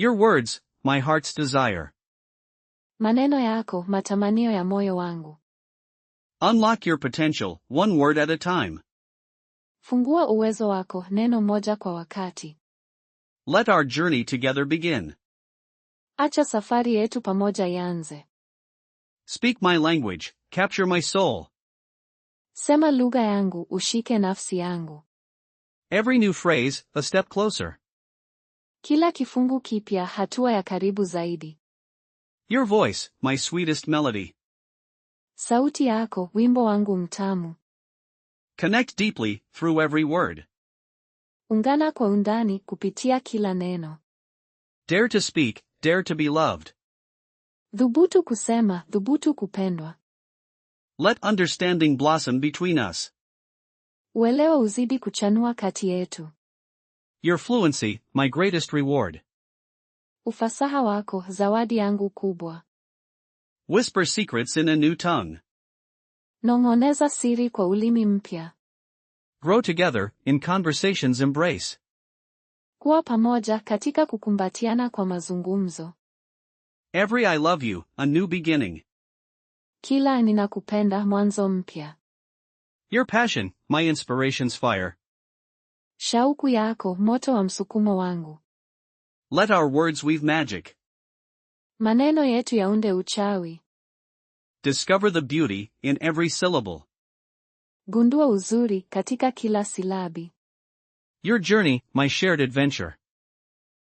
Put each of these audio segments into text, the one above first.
Your words, my heart's desire. Maneno yako, matamanio ya moyo wangu. Unlock your potential, one word at a time. Fungua uwezo wako, neno moja kwa wakati. Let our journey together begin. Acha safari yetu pamoja ianze. Speak my language, capture my soul. Sema lugha yangu, ushike nafsi yangu. Every new phrase, a step closer. Kila kifungu kipya, hatua ya karibu zaidi. Your voice, my sweetest melody. Sauti yako, wimbo wangu mtamu. Connect deeply, through every word. Ungana kwa undani, kupitia kila neno. Dare to speak, dare to be loved. Dhubutu kusema, dhubutu kupendwa. Let understanding blossom between us. Uelewa uzidi kuchanua kati yetu. Your fluency, my greatest reward. Ufasaha wako, zawadi yangu kubwa. Whisper secrets in a new tongue. Nong'oneza siri kwa ulimi mpya. Grow together, in conversation's embrace. Kuwa pamoja katika kukumbatiana kwa mazungumzo. Every I love you, a new beginning. Kila ninakupenda, mwanzo mpya. Your passion, my inspiration's fire. Shauku yako, moto wa msukumo wangu. Let our words weave magic. Maneno yetu yaunde uchawi. Discover the beauty, in every syllable. Gundua uzuri, katika kila silabi. Your journey, my shared adventure.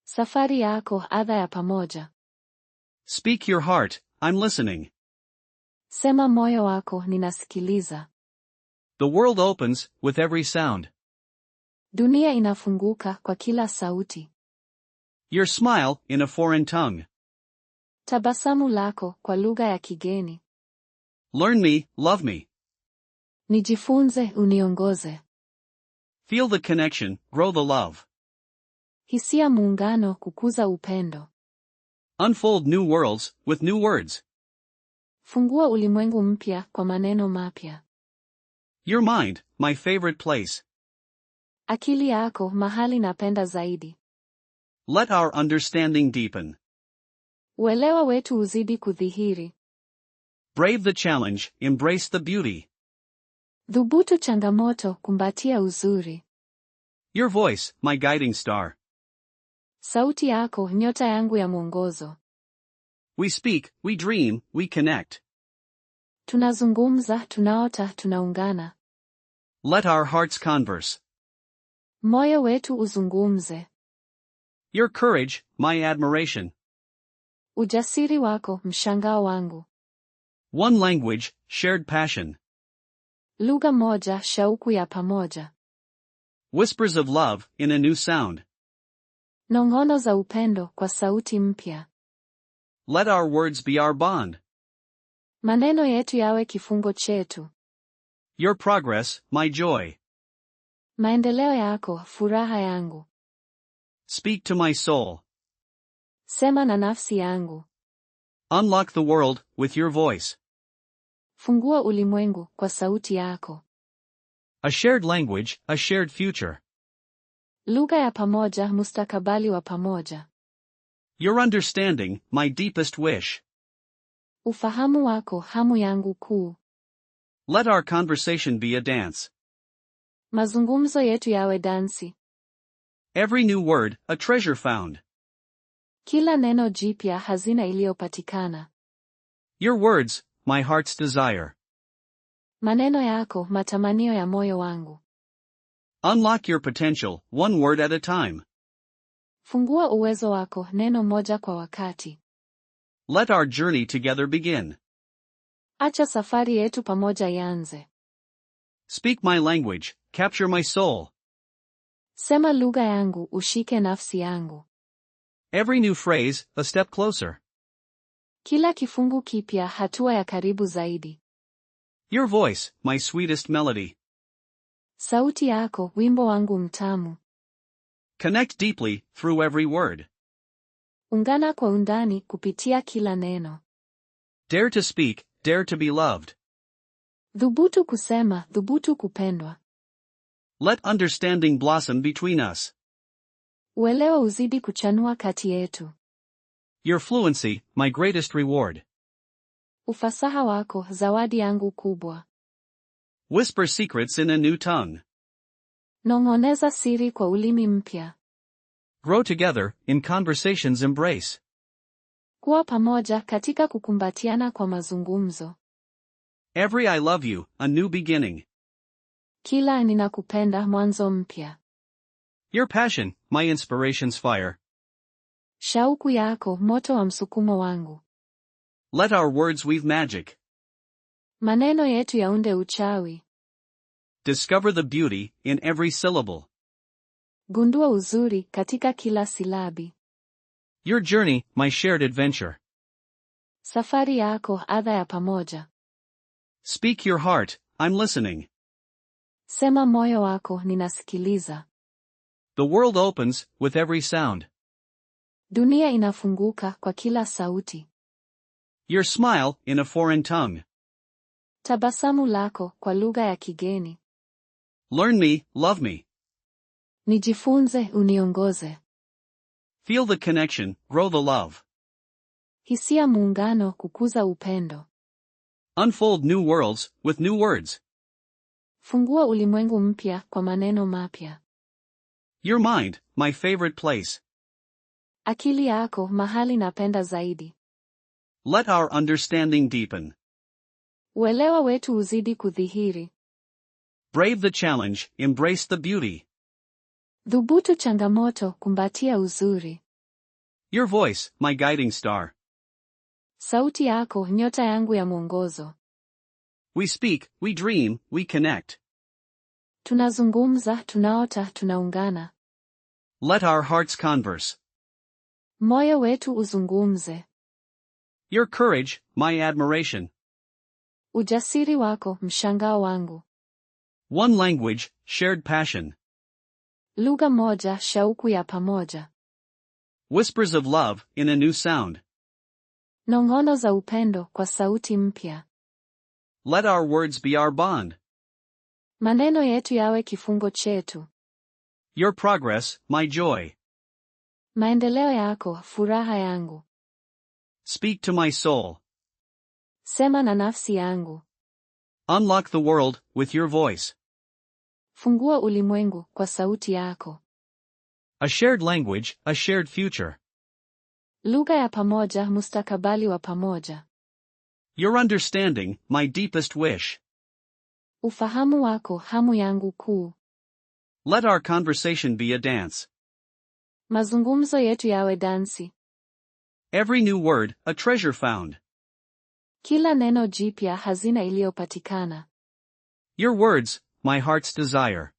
Safari yako, adha ya pamoja. Speak your heart, I'm listening. Sema moyo wako, ninasikiliza. The world opens, with every sound. Dunia inafunguka, kwa kila sauti. Your smile, in a foreign tongue. Tabasamu lako, kwa lugha ya kigeni. Learn me, love me. Nijifunze, uniongoze. Feel the connection, grow the love. Hisia muungano, kukuza upendo. Unfold new worlds, with new words. Fungua ulimwengu mpya, kwa maneno mapya. Your mind, my favorite place. Akili yako, mahali napenda zaidi. Let our understanding deepen. Uelewa wetu uzidi kudhihiri. Brave the challenge, embrace the beauty. Dhubutu changamoto, kumbatia uzuri. Your voice, my guiding star. Sauti yako, nyota yangu ya mwongozo. We speak, we dream, we connect. Tunazungumza, tunaota, tunaungana. Let our hearts converse. Moyo wetu uzungumze. Your courage, my admiration. Ujasiri wako, mshangao wangu. One language, shared passion. Lugha moja, shauku ya pamoja. Whispers of love, in a new sound. Nong'ono za upendo, kwa sauti mpya. Let our words be our bond. Maneno yetu yawe kifungo chetu. Your progress, my joy. Maendeleo yako, furaha yangu. Speak to my soul. Sema na nafsi yangu. Unlock the world, with your voice. Fungua ulimwengu, kwa sauti yako. A shared language, a shared future. Lugha ya pamoja, mustakabali wa pamoja. Your understanding, my deepest wish. Ufahamu wako, hamu yangu kuu. Let our conversation be a dance. Mazungumzo yetu yawe dansi. Every new word, a treasure found. Kila neno jipya, hazina iliyopatikana. Your words, my heart's desire. Maneno yako, matamanio ya moyo wangu. Unlock your potential, one word at a time. Fungua uwezo wako, neno moja kwa wakati. Let our journey together begin. Acha safari yetu pamoja ianze. Speak my language, capture my soul. Sema lugha yangu, ushike nafsi yangu. Every new phrase, a step closer. Kila kifungu kipya, hatua ya karibu zaidi. Your voice, my sweetest melody. Sauti yako, wimbo wangu mtamu. Connect deeply, through every word. Ungana kwa undani, kupitia kila neno. Dare to speak, dare to be loved. Dhubutu kusema, dhubutu kupendwa. Let understanding blossom between us. Uelewa uzidi kuchanua kati yetu. Your fluency, my greatest reward. Ufasaha wako, zawadi yangu kubwa. Whisper secrets in a new tongue. Nong'oneza siri kwa ulimi mpya. Grow together, in conversation's embrace. Kuwa pamoja katika kukumbatiana kwa mazungumzo. Every I love you, a new beginning. Kila ninakupenda, mwanzo mpya. Your passion, my inspiration's fire. Shauku yako, moto wa msukumo wangu. Let our words weave magic. Maneno yetu yaunde uchawi. Discover the beauty in every syllable. Gundua uzuri katika kila silabi. Your journey, my shared adventure. Safari yako, adha ya pamoja. Speak your heart, I'm listening. Sema moyo wako, ninasikiliza. The world opens with every sound. Dunia inafunguka kwa kila sauti. Your smile in a foreign tongue. Tabasamu lako kwa lugha ya kigeni. Learn me, love me. Nijifunze, uniongoze. Feel the connection, grow the love. Hisia muungano, kukuza upendo. Unfold new worlds with new words. Fungua ulimwengu mpya kwa maneno mapya. Your mind, my favorite place. Akili yako, mahali napenda zaidi. Let our understanding deepen. Uelewa wetu uzidi kudhihiri. Brave the challenge, embrace the beauty. Dhubutu changamoto, kumbatia uzuri. Your voice, my guiding star. Sauti yako, nyota yangu ya mwongozo. We speak, we dream, we connect. Tunazungumza, tunaota, tunaungana. Let our hearts converse. Moyo wetu uzungumze. Your courage, my admiration. Ujasiri wako, mshangao wangu. One language, shared passion. Lugha moja, shauku ya pamoja. Whispers of love, in a new sound. Nong'ono za upendo kwa sauti mpya. Let our words be our bond. Maneno yetu yawe kifungo chetu. Your progress, my joy. Maendeleo yako, furaha yangu. Speak to my soul. Sema na nafsi yangu. Unlock the world, with your voice. Fungua ulimwengu kwa sauti yako. A shared language, a shared future. Lugha ya pamoja, mustakabali wa pamoja. Your understanding, my deepest wish. Ufahamu wako, hamu yangu kuu. Let our conversation be a dance. Mazungumzo yetu yawe dansi. Every new word, a treasure found. Kila neno jipya, hazina iliyopatikana. Your words, my heart's desire.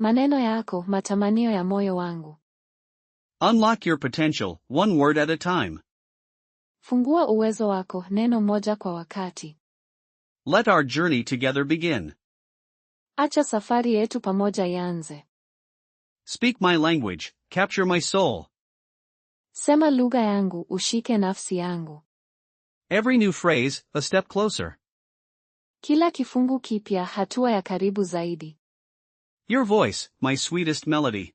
Maneno yako, matamanio ya moyo wangu. Unlock your potential, one word at a time. Fungua uwezo wako, neno moja kwa wakati. Let our journey together begin. Acha safari yetu pamoja ianze. Speak my language, capture my soul. Sema lugha yangu, ushike nafsi yangu. Every new phrase, a step closer. Kila kifungu kipya, hatua ya karibu zaidi. Your voice, my sweetest melody.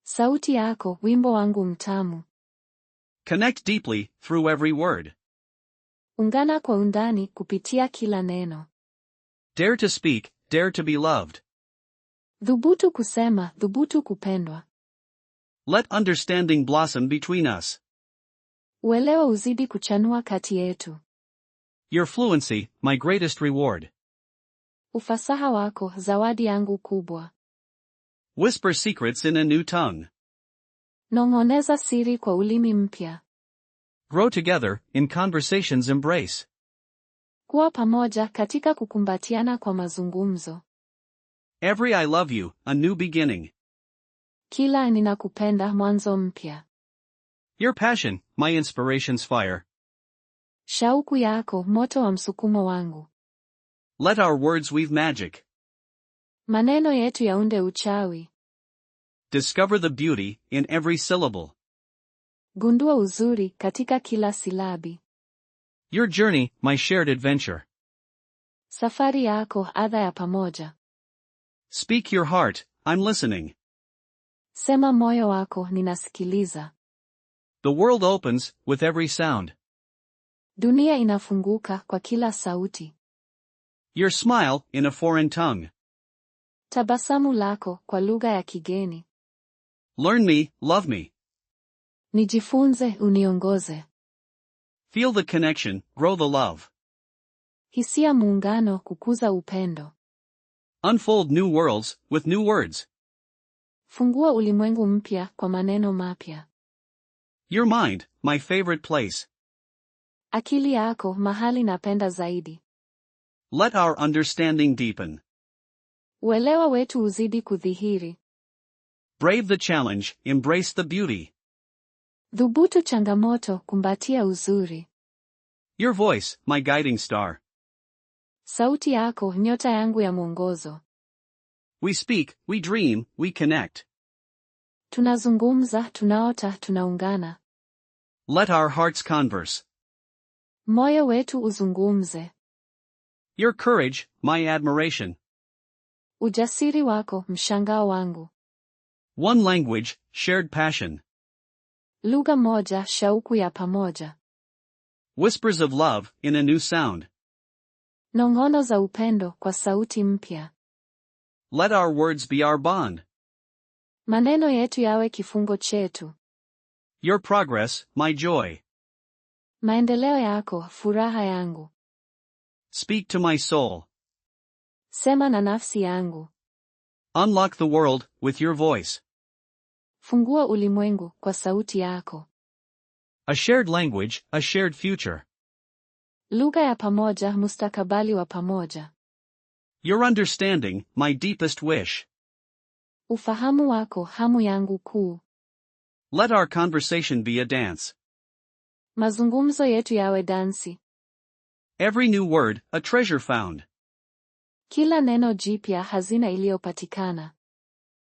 Sauti yako, wimbo wangu mtamu. Connect deeply, through every word. Ungana kwa undani, kupitia kila neno. Dare to speak, dare to be loved. Dhubutu kusema, dhubutu kupendwa. Let understanding blossom between us. Uelewa uzidi kuchanua kati yetu. Your fluency, my greatest reward. Ufasaha wako, zawadi yangu kubwa. Whisper secrets in a new tongue. Nong'oneza siri kwa ulimi mpya. Grow together, in conversation's embrace. Kuwa pamoja katika kukumbatiana kwa mazungumzo. Every I love you, a new beginning. Kila ninakupenda, mwanzo mpya. Your passion, my inspiration's fire. Shauku yako, moto wa msukumo wangu. Let our words weave magic. Maneno yetu yaunde uchawi. Discover the beauty in every syllable. Gundua uzuri katika kila silabi. Your journey, my shared adventure. Safari yako, adha ya pamoja. Speak your heart, I'm listening. Sema moyo wako, ninasikiliza. The world opens with every sound. Dunia inafunguka kwa kila sauti. Your smile in a foreign tongue. Tabasamu lako kwa lugha ya kigeni. Learn me, love me. Nijifunze, uniongoze. Feel the connection, grow the love. Hisia muungano, kukuza upendo. Unfold new worlds with new words. Fungua ulimwengu mpya kwa maneno mapya. Your mind, my favorite place. Akili yako, mahali napenda zaidi. Let our understanding deepen. Uelewa wetu uzidi kudhihiri. Brave the challenge, embrace the beauty. Dhubutu changamoto, kumbatia uzuri. Your voice, my guiding star. Sauti yako, nyota yangu ya mwongozo. We speak, we dream, we connect. Tunazungumza, tunaota, tunaungana. Let our hearts converse. Moyo wetu uzungumze. Your courage, my admiration. Ujasiri wako, mshangao wangu. One language, shared passion. Lugha moja, shauku ya pamoja. Whispers of love, in a new sound. Nong'ono za upendo kwa sauti mpya. Let our words be our bond. Maneno yetu yawe kifungo chetu. Your progress, my joy. Maendeleo yako, furaha yangu. Speak to my soul. Sema na nafsi yangu. Unlock the world, with your voice. Fungua ulimwengu, kwa sauti yako. A shared language, a shared future. Lugha ya pamoja, mustakabali wa pamoja. Your understanding, my deepest wish. Ufahamu wako, hamu yangu kuu. Let our conversation be a dance. Mazungumzo yetu yawe dansi. Every new word, a treasure found. Kila neno jipya, hazina iliyopatikana.